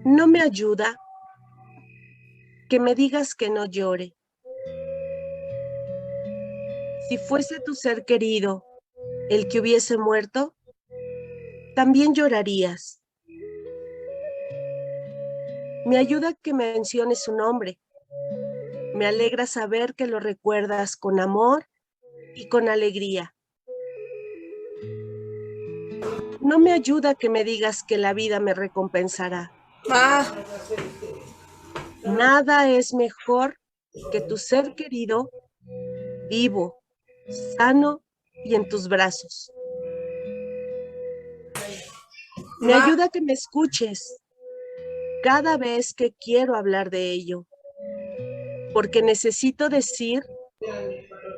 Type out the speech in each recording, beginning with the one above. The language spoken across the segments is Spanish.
No me ayuda que me digas que no llore. Si fuese tu ser querido el que hubiese muerto, también llorarías. Me ayuda que menciones su nombre. Me alegra saber que lo recuerdas con amor y con alegría. No me ayuda que me digas que la vida me recompensará. Nada es mejor que tu ser querido, vivo, sano y en tus brazos. Me ayuda que me escuches cada vez que quiero hablar de ello, porque necesito decir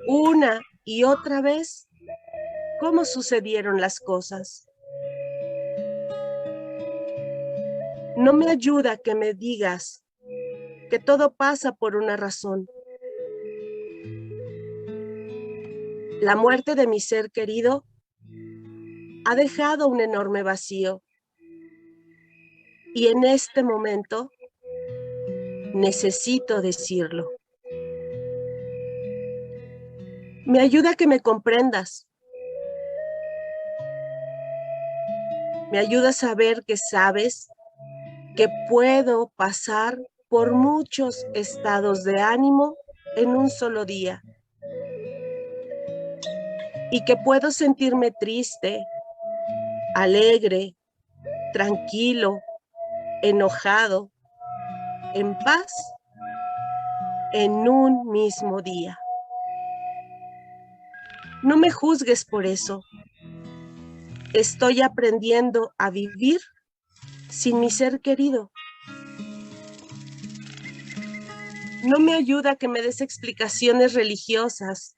una y otra vez cómo sucedieron las cosas. No me ayuda que me digas que todo pasa por una razón. La muerte de mi ser querido ha dejado un enorme vacío y en este momento necesito decirlo. Me ayuda que me comprendas. Me ayuda a saber que sabes que puedo pasar por muchos estados de ánimo en un solo día y que puedo sentirme triste, alegre, tranquilo, enojado, en paz, en un mismo día. No me juzgues por eso. Estoy aprendiendo a vivir sin mi ser querido. No me ayuda que me des explicaciones religiosas,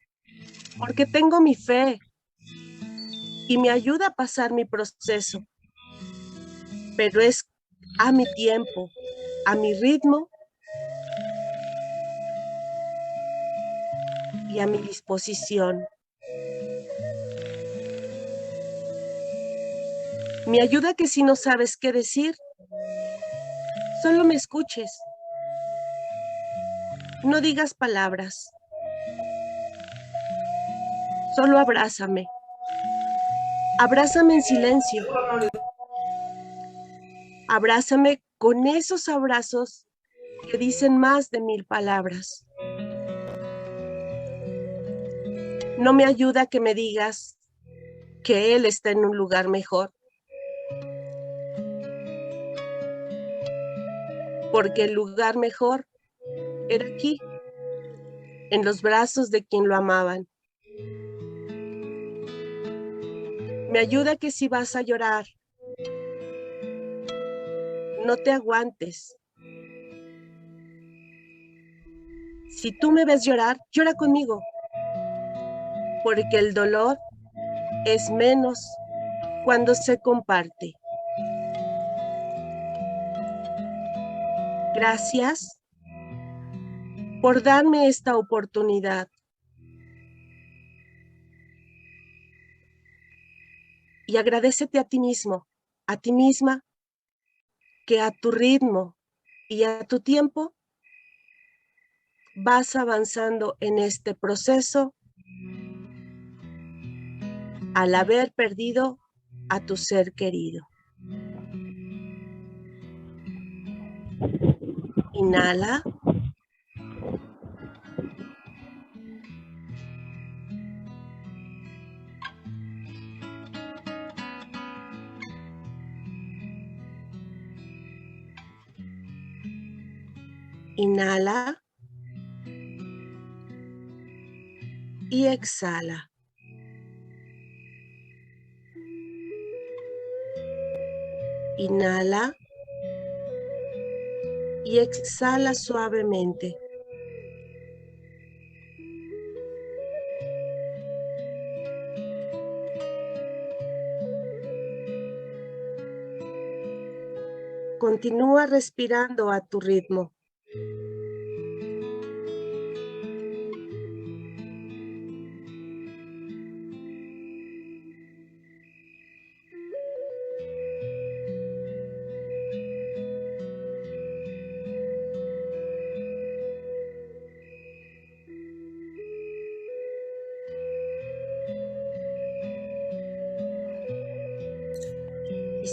porque tengo mi fe y me ayuda a pasar mi proceso, pero es a mi tiempo, a mi ritmo y a mi disposición. Me ayuda que si no sabes qué decir, solo me escuches. No digas palabras. Solo abrázame. Abrázame en silencio. Abrázame con esos abrazos que dicen más de 1000 palabras. No me ayuda que me digas que él está en un lugar mejor, porque el lugar mejor era aquí, en los brazos de quien lo amaban. Me ayuda que si vas a llorar, no te aguantes. Si tú me ves llorar, llora conmigo, porque el dolor es menos cuando se comparte. Gracias por darme esta oportunidad. Y agradécete a ti mismo, a ti misma, que a tu ritmo y a tu tiempo vas avanzando en este proceso al haber perdido a tu ser querido. Inhala. Inhala. Y exhala. Inhala. Y exhala suavemente. Continúa respirando a tu ritmo.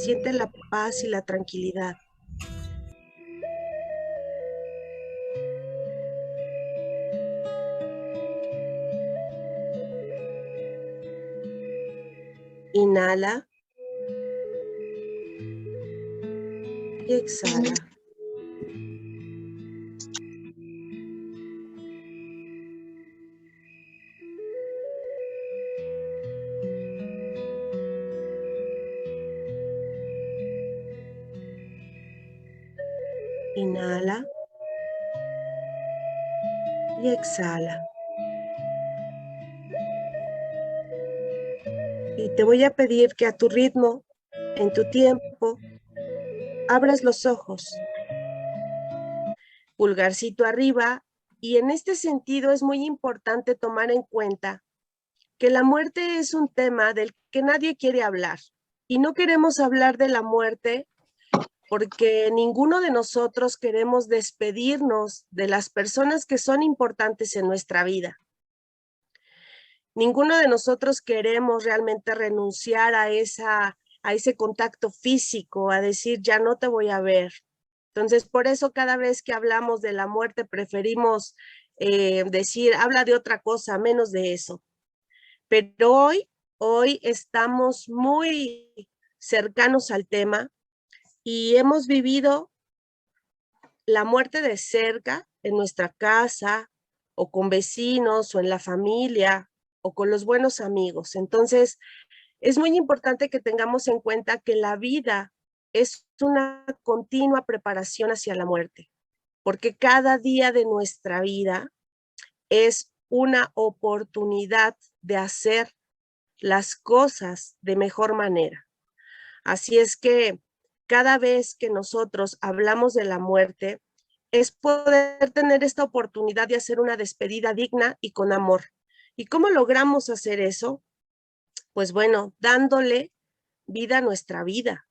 siente la paz y la tranquilidad. Inhala y exhala. Inhala y exhala. Y te voy a pedir que a tu ritmo, en tu tiempo, abras los ojos. Pulgarcito arriba. Y en este sentido es muy importante tomar en cuenta que la muerte es un tema del que nadie quiere hablar. Y no queremos hablar de la muerte porque ninguno de nosotros queremos despedirnos de las personas que son importantes en nuestra vida. Ninguno de nosotros queremos realmente renunciar a ese contacto físico, a decir, ya no te voy a ver. Entonces, por eso cada vez que hablamos de la muerte preferimos decir, habla de otra cosa, menos de eso. Pero hoy estamos muy cercanos al tema y hemos vivido la muerte de cerca en nuestra casa o con vecinos o en la familia o con los buenos amigos. Entonces, es muy importante que tengamos en cuenta que la vida es una continua preparación hacia la muerte, porque cada día de nuestra vida es una oportunidad de hacer las cosas de mejor manera. Así es que cada vez que nosotros hablamos de la muerte, es poder tener esta oportunidad de hacer una despedida digna y con amor. ¿Y cómo logramos hacer eso? Pues bueno, dándole vida a nuestra vida.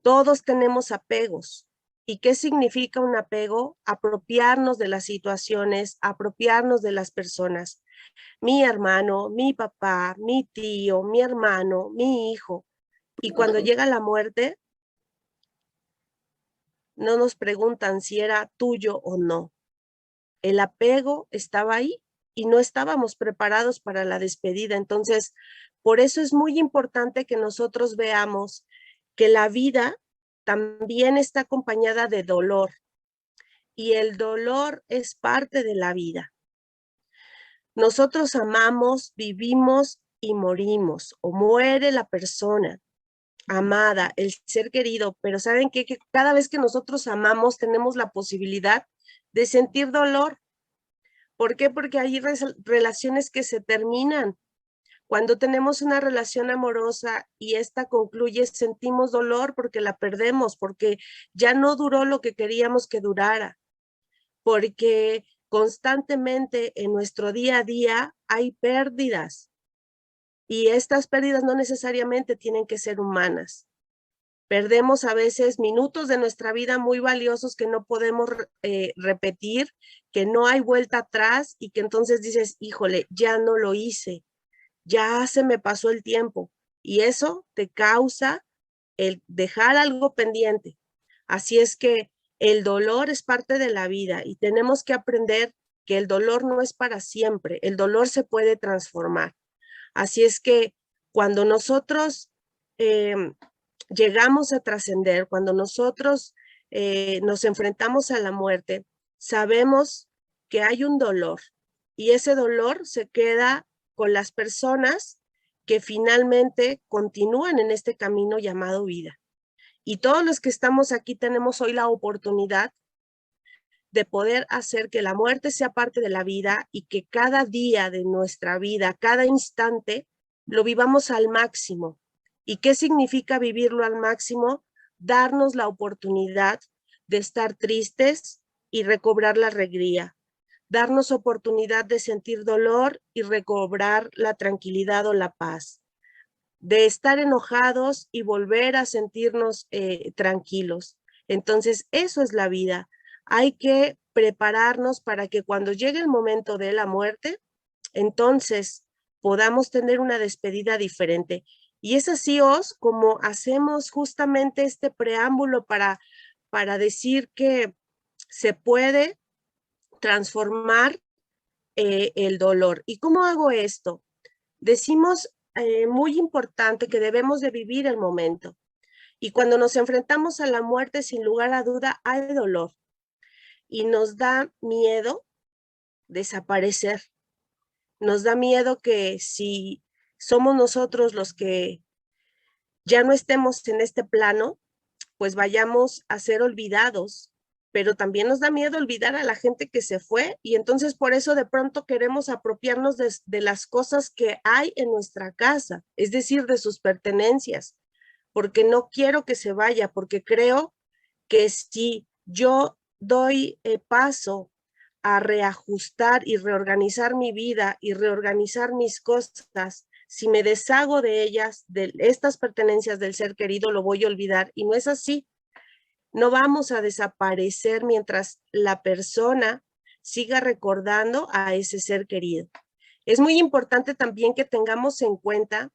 Todos tenemos apegos. ¿Y qué significa un apego? Apropiarnos de las situaciones, apropiarnos de las personas. Mi hermano, mi papá, mi tío, mi hermano, mi hijo. Y cuando llega la muerte, no nos preguntan si era tuyo o no. El apego estaba ahí y no estábamos preparados para la despedida. Entonces, por eso es muy importante que nosotros veamos que la vida también está acompañada de dolor y el dolor es parte de la vida. Nosotros amamos, vivimos y morimos, o muere la persona amada, el ser querido, pero ¿saben qué? Que cada vez que nosotros amamos tenemos la posibilidad de sentir dolor. ¿Por qué? Porque hay relaciones que se terminan. Cuando tenemos una relación amorosa y esta concluye, sentimos dolor porque la perdemos, porque ya no duró lo que queríamos que durara, porque constantemente en nuestro día a día hay pérdidas y estas pérdidas no necesariamente tienen que ser humanas. Perdemos a veces minutos de nuestra vida muy valiosos que no podemos repetir, que no hay vuelta atrás y que entonces dices, híjole, ya no lo hice, ya se me pasó el tiempo. Y eso te causa el dejar algo pendiente. Así es que el dolor es parte de la vida y tenemos que aprender que el dolor no es para siempre, el dolor se puede transformar. Así es que cuando nosotros llegamos a trascender, cuando nosotros nos enfrentamos a la muerte, sabemos que hay un dolor y ese dolor se queda con las personas que finalmente continúan en este camino llamado vida. Y todos los que estamos aquí tenemos hoy la oportunidad de poder hacer que la muerte sea parte de la vida y que cada día de nuestra vida, cada instante, lo vivamos al máximo. ¿Y qué significa vivirlo al máximo? Darnos la oportunidad de estar tristes y recobrar la alegría. Darnos oportunidad de sentir dolor y recobrar la tranquilidad o la paz. De estar enojados y volver a sentirnos tranquilos. Entonces, eso es la vida. Hay que prepararnos para que cuando llegue el momento de la muerte, entonces podamos tener una despedida diferente. Y es así, Os, como hacemos justamente este preámbulo para decir que se puede transformar el dolor. ¿Y cómo hago esto? Decimos muy importante que debemos de vivir el momento. Y cuando nos enfrentamos a la muerte, sin lugar a duda, hay dolor. Y nos da miedo desaparecer. Nos da miedo que si somos nosotros los que ya no estemos en este plano, pues vayamos a ser olvidados, pero también nos da miedo olvidar a la gente que se fue y entonces por eso de pronto queremos apropiarnos de las cosas que hay en nuestra casa, es decir, de sus pertenencias, porque no quiero que se vaya, porque creo que si yo doy paso a reajustar y reorganizar mi vida y reorganizar mis cosas, si me deshago de ellas, de estas pertenencias del ser querido, lo voy a olvidar. Y no es así. No vamos a desaparecer mientras la persona siga recordando a ese ser querido. Es muy importante también que tengamos en cuenta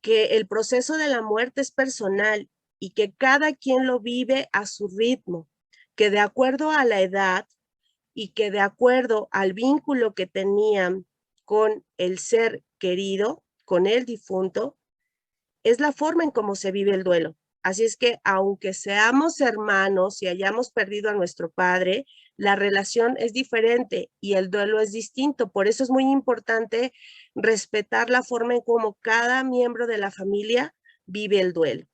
que el proceso de la muerte es personal y que cada quien lo vive a su ritmo, que de acuerdo a la edad y que de acuerdo al vínculo que tenían con el ser querido, con el difunto, es la forma en cómo se vive el duelo. Así es que aunque seamos hermanos y hayamos perdido a nuestro padre, la relación es diferente y el duelo es distinto. Por eso es muy importante respetar la forma en cómo cada miembro de la familia vive el duelo.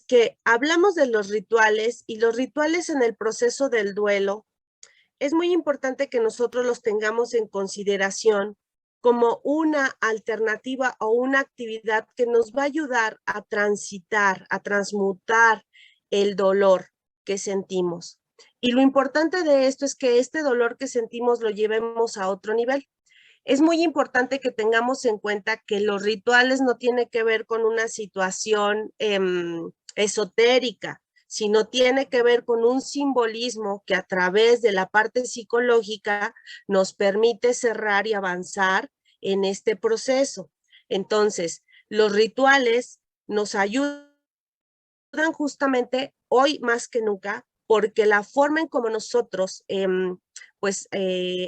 Que hablamos de los rituales y los rituales en el proceso del duelo, es muy importante que nosotros los tengamos en consideración como una alternativa o una actividad que nos va a ayudar a transitar, a transmutar el dolor que sentimos. Y lo importante de esto es que este dolor que sentimos lo llevemos a otro nivel. Es muy importante que tengamos en cuenta que los rituales no tienen que ver con una situación esotérica, sino tiene que ver con un simbolismo que a través de la parte psicológica nos permite cerrar y avanzar en este proceso. Entonces, los rituales nos ayudan justamente hoy más que nunca porque la forma en como nosotros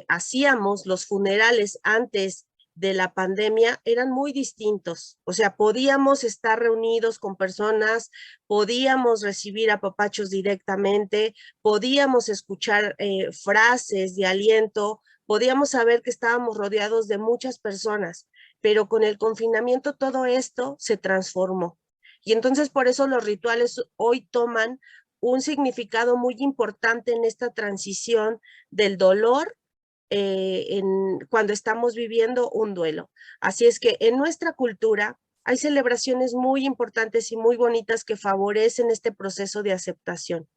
hacíamos los funerales antes de la pandemia eran muy distintos. O sea, podíamos estar reunidos con personas, podíamos recibir apapachos directamente, podíamos escuchar frases de aliento, podíamos saber que estábamos rodeados de muchas personas, pero con el confinamiento todo esto se transformó. Y entonces por eso los rituales hoy toman un significado muy importante en esta transición del dolor cuando estamos viviendo un duelo. Así es que en nuestra cultura hay celebraciones muy importantes y muy bonitas que favorecen este proceso de aceptación.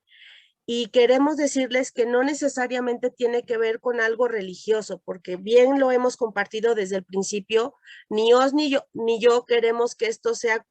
Y queremos decirles que no necesariamente tiene que ver con algo religioso, porque bien lo hemos compartido desde el principio, ni os ni yo queremos que esto sea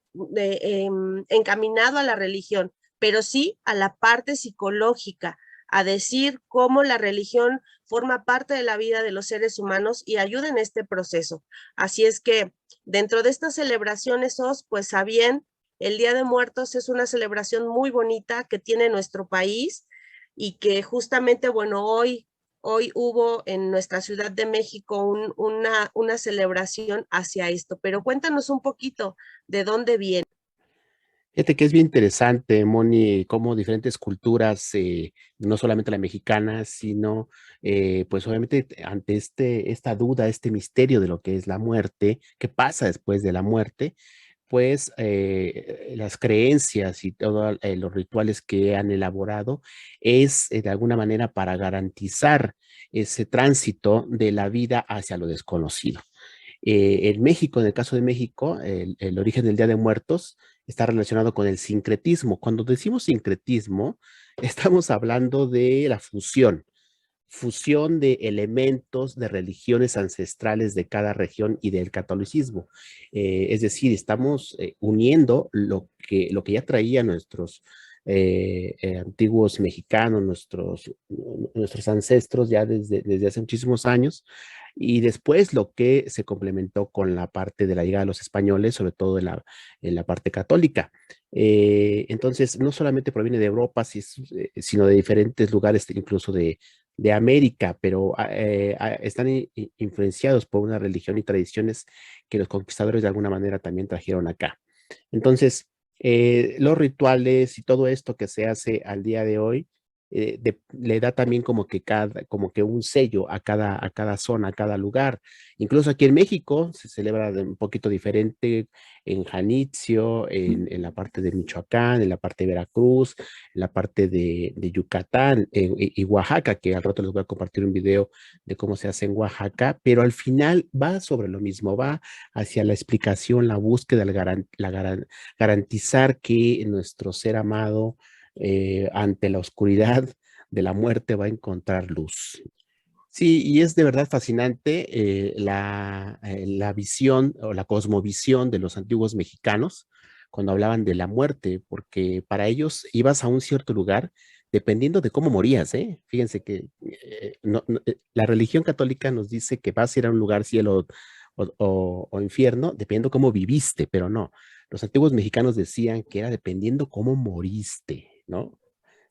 encaminado a la religión, pero sí a la parte psicológica, a decir cómo la religión forma parte de la vida de los seres humanos y ayuda en este proceso. Así es que dentro de estas celebraciones, pues a bien, el Día de Muertos es una celebración muy bonita que tiene nuestro país y que justamente, bueno, hoy hubo en nuestra Ciudad de México una celebración hacia esto. Pero cuéntanos un poquito de dónde viene. Fíjate que es bien interesante, Moni, cómo diferentes culturas, no solamente la mexicana, sino, pues obviamente ante esta duda, este misterio de lo que es la muerte, qué pasa después de la muerte, pues las creencias y todos los rituales que han elaborado es de alguna manera para garantizar ese tránsito de la vida hacia lo desconocido. En México, en el caso de México, el origen del Día de Muertos está relacionado con el sincretismo. Cuando decimos sincretismo, estamos hablando de la fusión de elementos de religiones ancestrales de cada región y del catolicismo. Es decir, estamos uniendo lo que ya traían nuestros antiguos mexicanos, nuestros ancestros ya desde hace muchísimos años, y después lo que se complementó con la parte de la llegada de los españoles, sobre todo en la parte católica. Entonces, no solamente proviene de Europa, sino de diferentes lugares, incluso de América, pero están influenciados por una religión y tradiciones que los conquistadores de alguna manera también trajeron acá. Entonces, los rituales y todo esto que se hace al día de hoy, le da también como que un sello a cada zona, a cada lugar. Incluso aquí en México se celebra de un poquito diferente en Janitzio, en la parte de Michoacán, en la parte de Veracruz, en la parte de Yucatán y Oaxaca, que al rato les voy a compartir un video de cómo se hace en Oaxaca, pero al final va sobre lo mismo, va hacia la explicación, la búsqueda, garantizar que nuestro ser amado ante la oscuridad de la muerte va a encontrar luz. Sí, y es de verdad fascinante la visión o la cosmovisión de los antiguos mexicanos cuando hablaban de la muerte, porque para ellos ibas a un cierto lugar dependiendo de cómo morías, ¿eh? Fíjense que la religión católica nos dice que vas a ir a un lugar, cielo o infierno, dependiendo cómo viviste, pero no. Los antiguos mexicanos decían que era dependiendo cómo moriste, ¿no?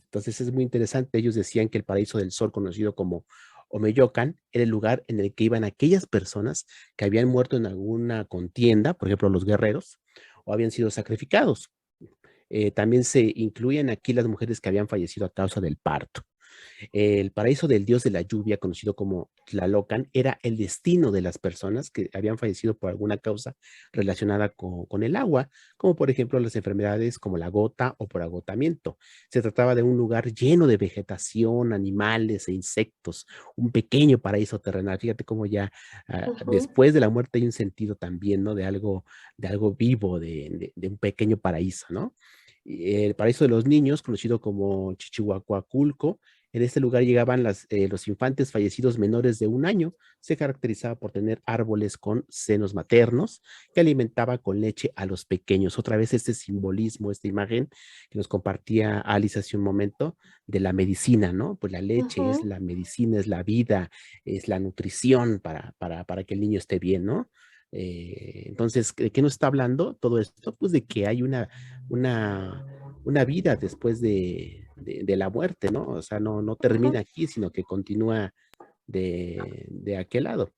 Entonces es muy interesante. Ellos decían que el paraíso del sol, conocido como Omeyocan, era el lugar en el que iban aquellas personas que habían muerto en alguna contienda, por ejemplo, los guerreros, o habían sido sacrificados. También se incluyen aquí las mujeres que habían fallecido a causa del parto. El paraíso del dios de la lluvia, conocido como Tlalocan, era el destino de las personas que habían fallecido por alguna causa relacionada con el agua, como por ejemplo las enfermedades como la gota o por agotamiento. Se trataba de un lugar lleno de vegetación, animales e insectos, un pequeño paraíso terrenal. Fíjate cómo ya Ujú. después de la muerte hay un sentido también, ¿no? De algo vivo, de un pequeño paraíso, ¿no? El paraíso de los niños, conocido como Chichihuacuaculco, en este lugar llegaban los infantes fallecidos menores de 1 año. Se caracterizaba por tener árboles con senos maternos que alimentaba con leche a los pequeños. Otra vez este simbolismo, esta imagen que nos compartía Alice hace un momento de la medicina, ¿no? Pues la leche es Ujú. la medicina, es la vida, es la nutrición para que el niño esté bien, ¿no? Entonces, ¿de qué nos está hablando todo esto? Pues de que hay una, una vida después de la muerte, ¿no? O sea, no termina Ujú. aquí, sino que continúa de aquel lado.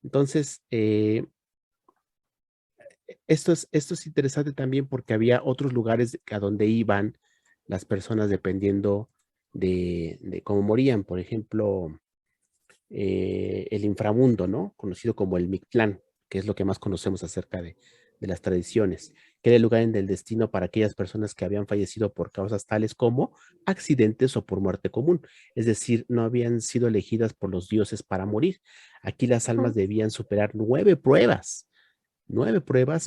Entonces, esto es interesante también porque había otros lugares a donde iban las personas dependiendo de cómo morían. Por ejemplo, el inframundo, ¿no? Conocido como el Mictlán, que es lo que más conocemos acerca de las tradiciones, que era el lugar en el destino para aquellas personas que habían fallecido por causas tales como accidentes o por muerte común, es decir, no habían sido elegidas por los dioses para morir. Aquí las almas Ujú. debían superar 9 pruebas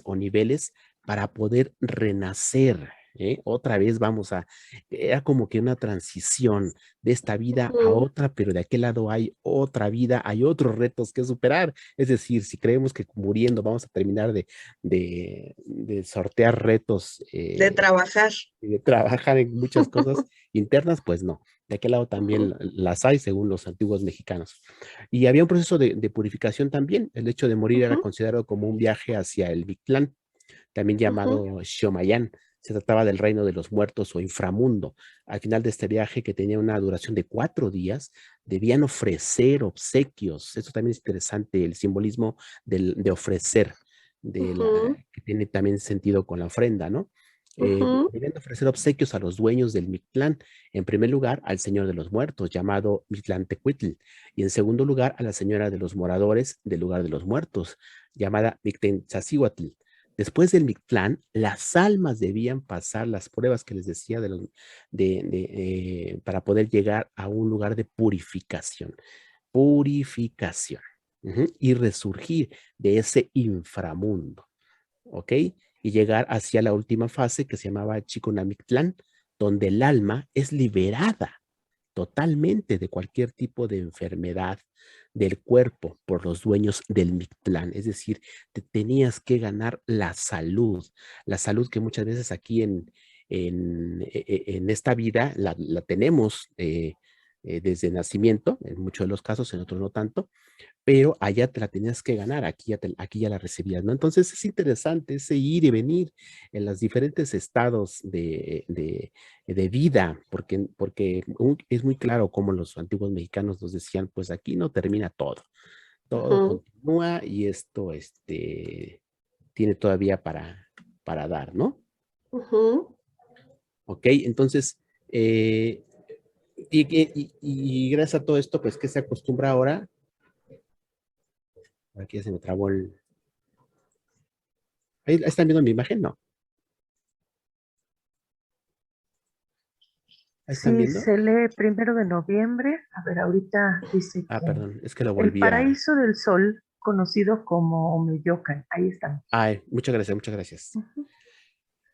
o niveles para poder renacer. ¿Eh? Otra vez era como que una transición de esta vida a Ujú. otra, pero de aquel lado hay otra vida, hay otros retos que superar. Es decir, si creemos que muriendo vamos a terminar de sortear retos, De trabajar. y de trabajar en muchas cosas internas, pues no. De aquel lado también Ujú. las hay, según los antiguos mexicanos. Y había un proceso de purificación también. El hecho de morir era Ujú. considerado como un viaje hacia el Mictlán, también Ujú. llamado Xomayán. Se trataba del reino de los muertos o inframundo. Al final de este viaje, que tenía una duración de 4 días, debían ofrecer obsequios. Eso también es interesante, el simbolismo de ofrecer, Ujú. que tiene también sentido con la ofrenda, ¿no? Ujú. Debían ofrecer obsequios a los dueños del Mictlán. En primer lugar, al señor de los muertos, llamado Mictlantecuhtli, y en segundo lugar, a la señora de los moradores del lugar de los muertos, llamada Mictentzacihuatl. Después del Mictlán, las almas debían pasar las pruebas que les decía para poder llegar a un lugar de purificación. Purificación. Y resurgir de ese inframundo. ¿Ok? Y llegar hacia la última fase que se llamaba Chiconamictlán, donde el alma es liberada totalmente de cualquier tipo de enfermedad del cuerpo por los dueños del Mictlán. Es decir, te tenías que ganar la salud que muchas veces aquí en esta vida la tenemos. desde nacimiento, en muchos de los casos, en otros no tanto, pero allá te la tenías que ganar, aquí ya la recibías, ¿no? Entonces es interesante ese ir y venir en los diferentes estados de vida, porque es muy claro como los antiguos mexicanos nos decían, pues aquí no termina todo, todo Ujú, continúa y esto tiene todavía para dar, ¿no? ujú. Ok, entonces, y gracias a todo esto, pues, ¿qué se acostumbra ahora? Aquí ya se me trabó el... Ahí están viendo mi imagen, ¿no? Ahí están Sí, viendo. se lee 1 de noviembre. A ver, ahorita dice Ah, que perdón, es que lo el volví a... paraíso del sol, conocido como Omeyocan. Ahí están. Ay, muchas gracias, muchas gracias. Ujú.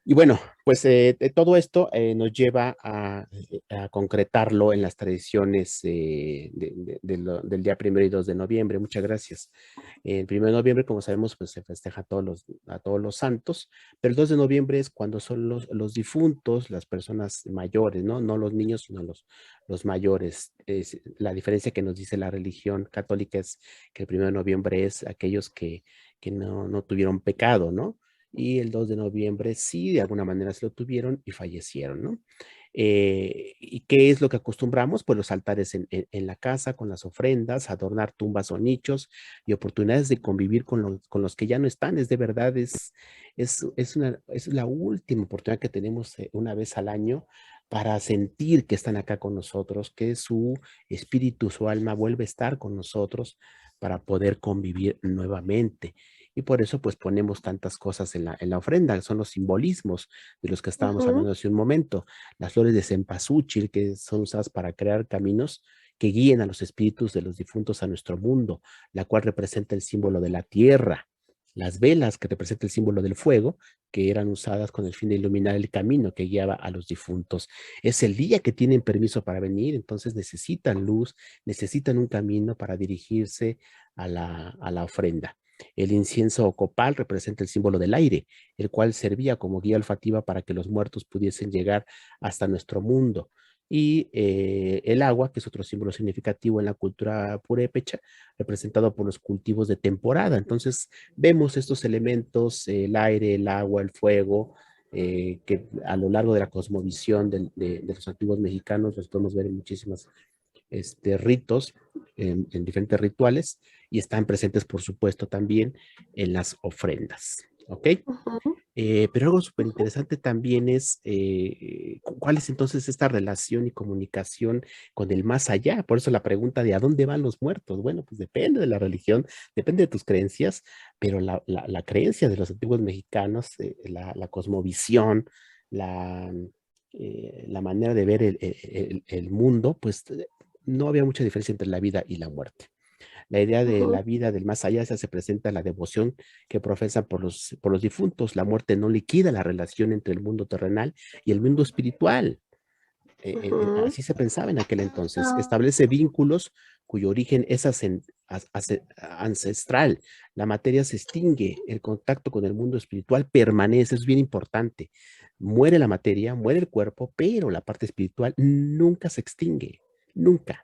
Y bueno, pues todo esto nos lleva a concretarlo en las tradiciones del día 1 y 2 de noviembre. Muchas gracias. El 1 de noviembre, como sabemos, pues se festeja a todos los santos, pero el 2 de noviembre es cuando son los difuntos, las personas mayores, ¿no? No los niños, sino los mayores. La diferencia que nos dice la religión católica es que el 1 de noviembre es aquellos que no tuvieron pecado, ¿no? Y el 2 de noviembre sí, de alguna manera se lo tuvieron y fallecieron, ¿no? ¿Y qué es lo que acostumbramos? Pues los altares en la casa, con las ofrendas, adornar tumbas o nichos y oportunidades de convivir con los que ya no están. Es de verdad, es la última oportunidad que tenemos una vez al año para sentir que están acá con nosotros, que su espíritu, su alma vuelve a estar con nosotros para poder convivir nuevamente. Y por eso pues ponemos tantas cosas en la ofrenda, son los simbolismos de los que estábamos Ujú, hablando hace un momento, las flores de cempasúchil que son usadas para crear caminos que guíen a los espíritus de los difuntos a nuestro mundo, la cual representa el símbolo de la tierra, las velas que representan el símbolo del fuego, que eran usadas con el fin de iluminar el camino que guiaba a los difuntos. Es el día que tienen permiso para venir, entonces necesitan luz, necesitan un camino para dirigirse a la ofrenda. El incienso o copal representa el símbolo del aire, el cual servía como guía olfativa para que los muertos pudiesen llegar hasta nuestro mundo. Y el agua, que es otro símbolo significativo en la cultura purépecha, representado por los cultivos de temporada. Entonces, vemos estos elementos, el aire, el agua, el fuego, que a lo largo de la cosmovisión de los antiguos mexicanos los podemos ver en muchísimas ritos, en diferentes rituales, y están presentes, por supuesto, también en las ofrendas. ¿Ok? ujú, Pero algo súper ujú. interesante también es cuál es entonces esta relación y comunicación con el más allá. Por eso la pregunta de ¿a dónde van los muertos? Bueno, pues depende de la religión, depende de tus creencias, pero la creencia de los antiguos mexicanos, la cosmovisión, la, la manera de ver el mundo, pues no había mucha diferencia entre la vida y la muerte. La idea de la Ujú, vida del más allá se presenta en la devoción que profesan por los difuntos. La muerte no liquida la relación entre el mundo terrenal y el mundo espiritual. ujú, Así se pensaba en aquel entonces. Establece vínculos cuyo origen es ancestral. La materia se extingue, el contacto con el mundo espiritual permanece, es bien importante. Muere la materia, muere el cuerpo, pero la parte espiritual nunca se extingue, nunca.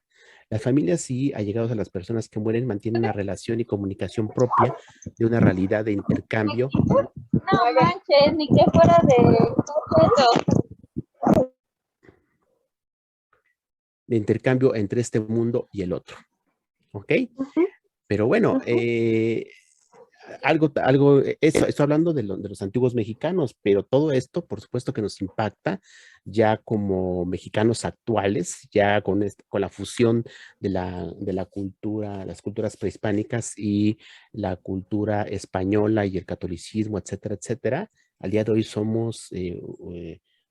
Las familias y allegados a las personas que mueren mantienen una relación y comunicación propia de una realidad No manches, ni que fuera de todo. de intercambio entre este mundo y el otro. ¿Ok? ujú, Pero bueno, ujú, esto hablando de los antiguos mexicanos, pero todo esto, por supuesto que nos impacta ya como mexicanos actuales, ya con la fusión de la cultura, las culturas prehispánicas y la cultura española y el catolicismo, etcétera, etcétera. Al día de hoy somos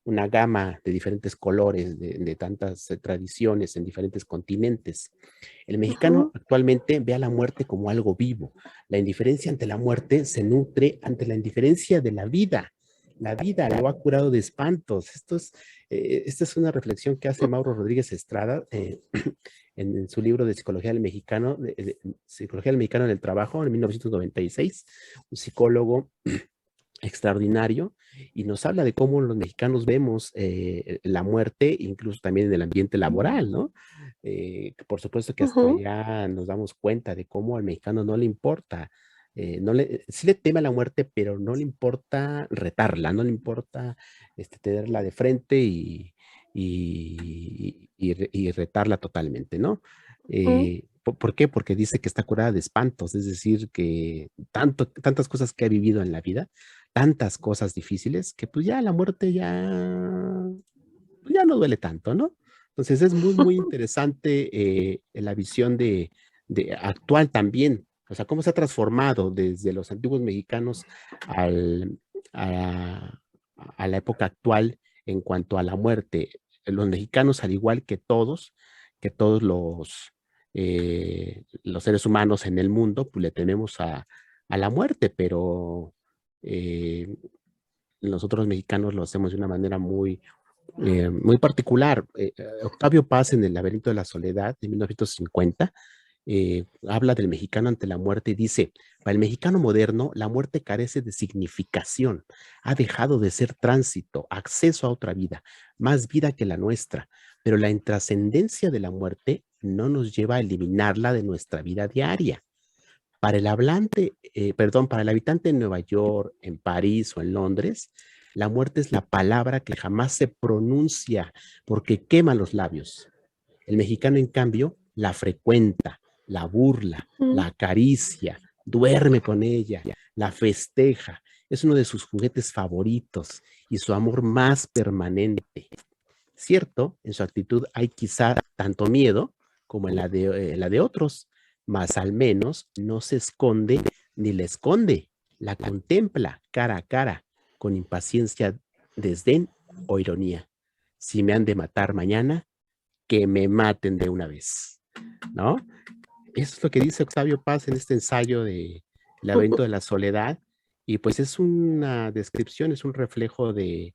una gama de diferentes colores, de tantas tradiciones en diferentes continentes. El mexicano ujú, actualmente ve a la muerte como algo vivo. La indiferencia ante la muerte se nutre ante la indiferencia de la vida. La vida lo ha curado de espantos. Esta es una reflexión que hace Mauro Rodríguez Estrada en su libro de Psicología del Mexicano, Psicología del Mexicano en el Trabajo, en 1996. Un psicólogo extraordinario y nos habla de cómo los mexicanos vemos la muerte, incluso también en el ambiente laboral, ¿no? Por supuesto que hasta Ujú, allá nos damos cuenta de cómo al mexicano no le importa, sí le teme a la muerte, pero no le importa retarla, no le importa tenerla de frente y retarla totalmente, ¿no? ujú, ¿Por qué? Porque dice que está curada de espantos, es decir, que tantas cosas que ha vivido en la vida, tantas cosas difíciles, que pues ya la muerte ya no duele tanto, ¿no? Entonces es muy, muy interesante la visión de actual también, o sea, cómo se ha transformado desde los antiguos mexicanos al, a, a la época actual en cuanto a la muerte. Los mexicanos, al igual que todos los seres humanos en el mundo, pues le tememos a la muerte, pero eh, nosotros mexicanos lo hacemos de una manera muy particular. Octavio Paz en El laberinto de la soledad de 1950 habla del mexicano ante la muerte y dice, para el mexicano moderno, la muerte carece de significación, ha dejado de ser tránsito, acceso a otra vida, más vida que la nuestra, pero la intrascendencia de la muerte no nos lleva a eliminarla de nuestra vida diaria. Para el habitante en Nueva York, en París o en Londres, la muerte es la palabra que jamás se pronuncia porque quema los labios. El mexicano, en cambio, la frecuenta, la burla, la ujú. acaricia, duerme con ella, la festeja. Es uno de sus juguetes favoritos y su amor más permanente. Cierto, en su actitud hay quizá tanto miedo como en la de otros, mas al menos no se esconde ni la esconde, la contempla cara a cara, con impaciencia, desdén o ironía. Si me han de matar mañana, que me maten de una vez, ¿no? Eso es lo que dice Octavio Paz en este ensayo de El laberinto de la soledad, y pues es una descripción, es un reflejo de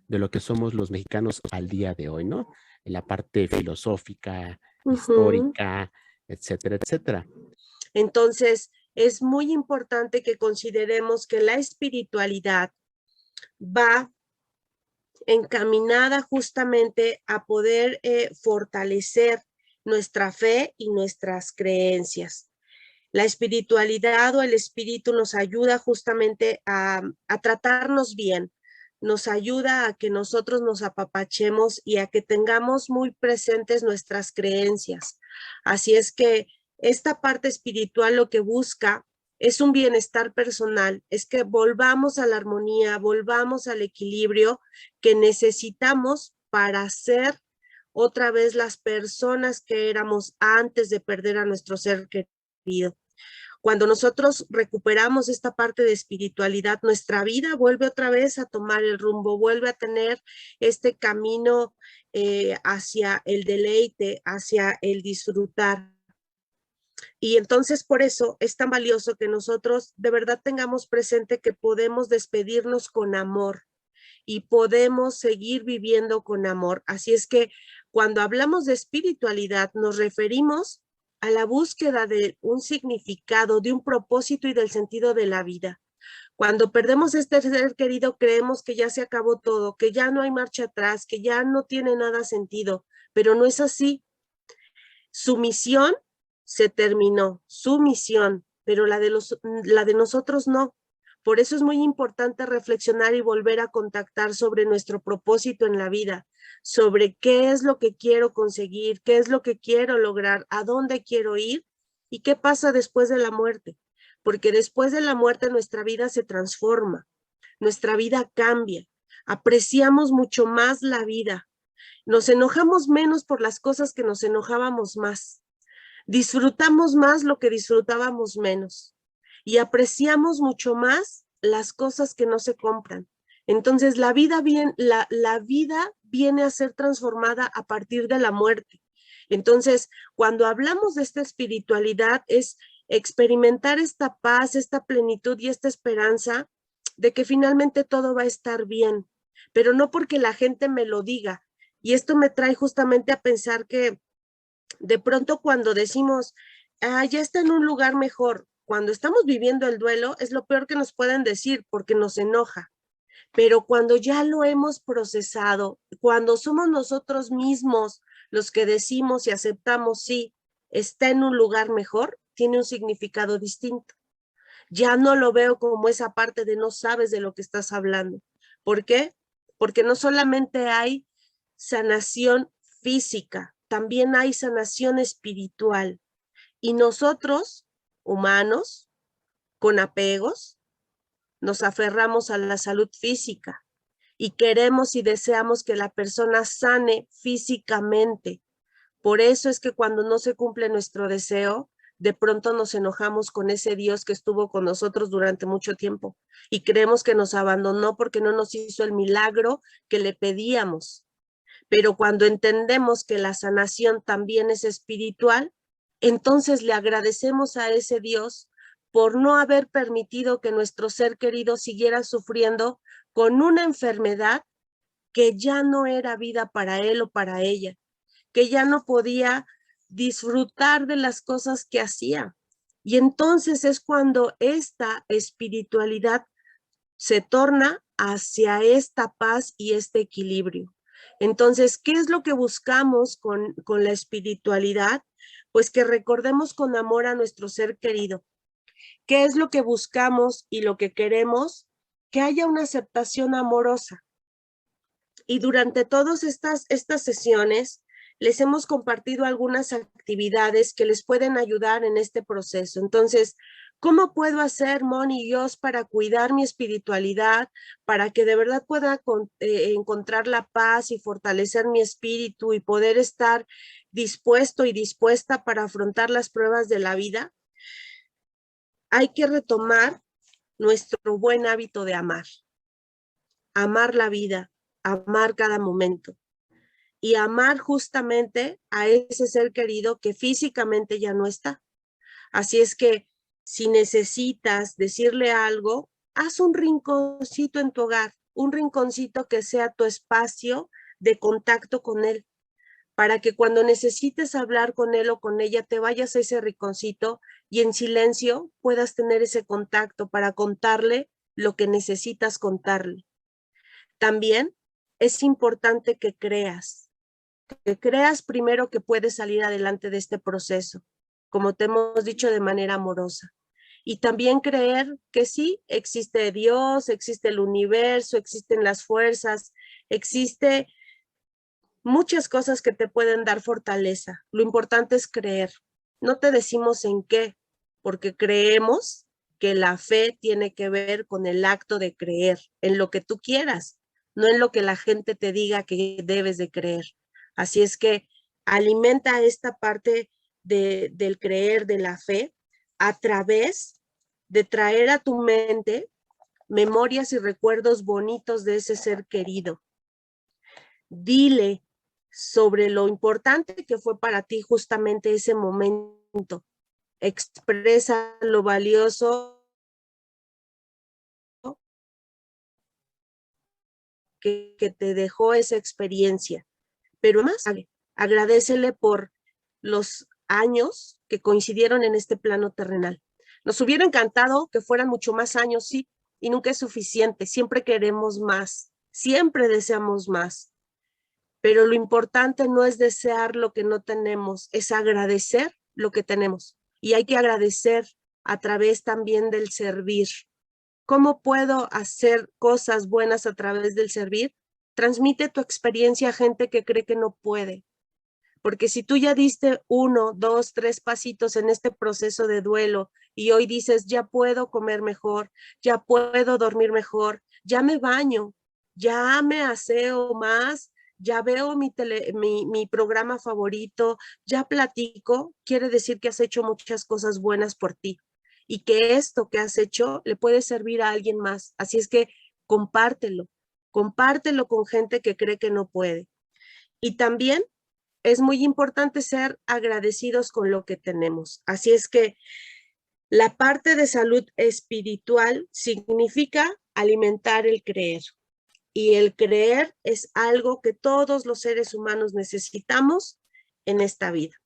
lo que somos los mexicanos al día de hoy, ¿no? En la parte filosófica, Ujú. histórica, etcétera, etcétera. Entonces, es muy importante que consideremos que la espiritualidad va encaminada justamente a poder fortalecer nuestra fe y nuestras creencias. La espiritualidad o el espíritu nos ayuda justamente a tratarnos bien, nos ayuda a que nosotros nos apapachemos y a que tengamos muy presentes nuestras creencias. Así es que esta parte espiritual lo que busca es un bienestar personal, es que volvamos a la armonía, volvamos al equilibrio que necesitamos para ser otra vez las personas que éramos antes de perder a nuestro ser querido. Cuando nosotros recuperamos esta parte de espiritualidad, nuestra vida vuelve otra vez a tomar el rumbo, vuelve a tener este camino hacia el deleite, hacia el disfrutar. Y entonces por eso es tan valioso que nosotros de verdad tengamos presente que podemos despedirnos con amor y podemos seguir viviendo con amor. Así es que cuando hablamos de espiritualidad nos referimos a la búsqueda de un significado, de un propósito y del sentido de la vida. Cuando perdemos este ser querido, creemos que ya se acabó todo, que ya no hay marcha atrás, que ya no tiene nada sentido, pero no es así. Su misión se terminó, su misión, pero la de nosotros no. Por eso es muy importante reflexionar y volver a contactar sobre nuestro propósito en la vida, sobre qué es lo que quiero conseguir, qué es lo que quiero lograr, a dónde quiero ir y qué pasa después de la muerte. Porque después de la muerte nuestra vida se transforma, nuestra vida cambia, apreciamos mucho más la vida, nos enojamos menos por las cosas que nos enojábamos más. Disfrutamos más lo que disfrutábamos menos. Y apreciamos mucho más las cosas que no se compran. Entonces, la vida viene a ser transformada a partir de la muerte. Entonces, cuando hablamos de esta espiritualidad, es experimentar esta paz, esta plenitud y esta esperanza de que finalmente todo va a estar bien, pero no porque la gente me lo diga. Y esto me trae justamente a pensar que de pronto cuando decimos, ya está en un lugar mejor, cuando estamos viviendo el duelo, es lo peor que nos pueden decir porque nos enoja. Pero cuando ya lo hemos procesado, cuando somos nosotros mismos los que decimos y aceptamos, sí, está en un lugar mejor, tiene un significado distinto. Ya no lo veo como esa parte de no sabes de lo que estás hablando. ¿Por qué? Porque no solamente hay sanación física, también hay sanación espiritual. Y nosotros, humanos, con apegos, nos aferramos a la salud física y queremos y deseamos que la persona sane físicamente. Por eso es que cuando no se cumple nuestro deseo, de pronto nos enojamos con ese Dios que estuvo con nosotros durante mucho tiempo y creemos que nos abandonó porque no nos hizo el milagro que le pedíamos. Pero cuando entendemos que la sanación también es espiritual, entonces le agradecemos a ese Dios por no haber permitido que nuestro ser querido siguiera sufriendo con una enfermedad que ya no era vida para él o para ella, que ya no podía disfrutar de las cosas que hacía. Y entonces es cuando esta espiritualidad se torna hacia esta paz y este equilibrio. Entonces, ¿qué es lo que buscamos con la espiritualidad? Pues que recordemos con amor a nuestro ser querido. ¿Qué es lo que buscamos y lo que queremos? Que haya una aceptación amorosa. Y durante todas estas sesiones les hemos compartido algunas actividades que les pueden ayudar en este proceso. Entonces, ¿cómo puedo hacer, Moni y Jos, para cuidar mi espiritualidad, para que de verdad pueda encontrar la paz y fortalecer mi espíritu y poder estar dispuesto y dispuesta para afrontar las pruebas de la vida? Hay que retomar nuestro buen hábito de amar la vida, amar cada momento y amar justamente a ese ser querido que físicamente ya no está. Así es que si necesitas decirle algo, haz un rinconcito en tu hogar, un rinconcito que sea tu espacio de contacto con él, para que cuando necesites hablar con él o con ella, te vayas a ese rinconcito y en silencio puedas tener ese contacto para contarle lo que necesitas contarle. También es importante que creas primero que puedes salir adelante de este proceso, como te hemos dicho, de manera amorosa. Y también creer que sí, existe Dios, existe el universo, existen las fuerzas, existe muchas cosas que te pueden dar fortaleza. Lo importante es creer. No te decimos en qué, porque creemos que la fe tiene que ver con el acto de creer en lo que tú quieras, no en lo que la gente te diga que debes de creer. Así es que alimenta esta parte del creer, de la fe, a través de traer a tu mente memorias y recuerdos bonitos de ese ser querido. Dile sobre lo importante que fue para ti justamente ese momento. Expresa lo valioso que te dejó esa experiencia. Pero más, agradécele por los años que coincidieron en este plano terrenal. Nos hubiera encantado que fueran mucho más años, sí, y nunca es suficiente. Siempre queremos más, siempre deseamos más. Pero lo importante no es desear lo que no tenemos, es agradecer lo que tenemos. Y hay que agradecer a través también del servir. ¿Cómo puedo hacer cosas buenas a través del servir? Transmite tu experiencia a gente que cree que no puede. Porque si tú ya diste 1, 2, 3 pasitos en este proceso de duelo y hoy dices, ya puedo comer mejor, ya puedo dormir mejor, ya me baño, ya me aseo más, ya veo mi programa favorito, ya platico, quiere decir que has hecho muchas cosas buenas por ti y que esto que has hecho le puede servir a alguien más. Así es que compártelo con gente que cree que no puede. Y también es muy importante ser agradecidos con lo que tenemos. Así es que la parte de salud espiritual significa alimentar el creer. Y el creer es algo que todos los seres humanos necesitamos en esta vida.